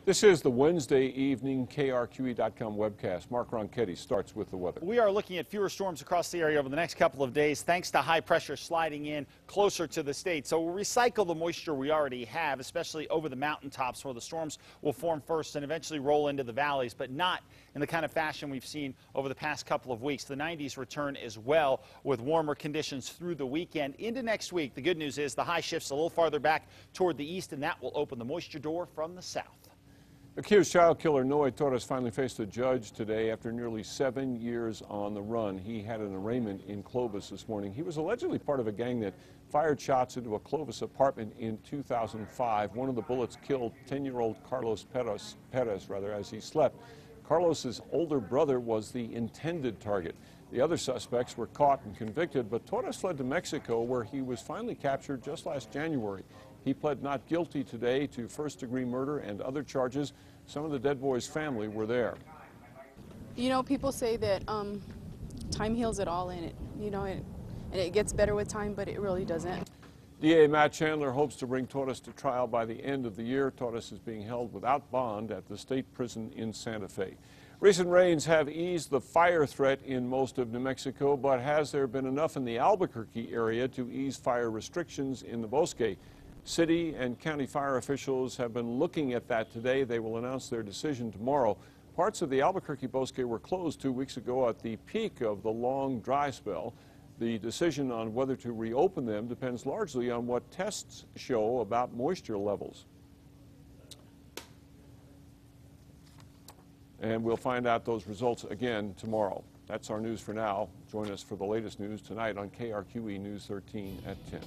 This is the Wednesday evening KRQE.com webcast. Mark Ronchetti starts with the weather. We are looking at fewer storms across the area over the next couple of days thanks to high pressure sliding in closer to the state. So we'll recycle the moisture we already have, especially over the mountaintops where the storms will form first and eventually roll into the valleys, but not in the kind of fashion we've seen over the past couple of weeks. The 90s return as well with warmer conditions through the weekend into next week. The good news is the high shifts a little farther back toward the east, and that will open the moisture door from the south. Accused child killer Noe Torres finally faced a judge today after nearly 7 years on the run. He had an arraignment in Clovis this morning. He was allegedly part of a gang that fired shots into a Clovis apartment in 2005. One of the bullets killed 10-year-old Carlos Perez as he slept. Carlos's older brother was the intended target. The other suspects were caught and convicted, but Torres fled to Mexico, where he was finally captured just last January. He pled not guilty today to first-degree murder and other charges. Some of the dead boy's family were there. You know, people say that time heals it all, and it gets better with time, but it really doesn't. DA Matt Chandler hopes to bring Torres to trial by the end of the year. Torres is being held without bond at the state prison in Santa Fe. Recent rains have eased the fire threat in most of New Mexico, but has there been enough in the Albuquerque area to ease fire restrictions in the Bosque? City and county fire officials have been looking at that today. They will announce their decision tomorrow. Parts of the Albuquerque Bosque were closed 2 weeks ago at the peak of the long dry spell. The decision on whether to reopen them depends largely on what tests show about moisture levels. And we'll find out those results again tomorrow. That's our news for now. Join us for the latest news tonight on KRQE News 13 at 10.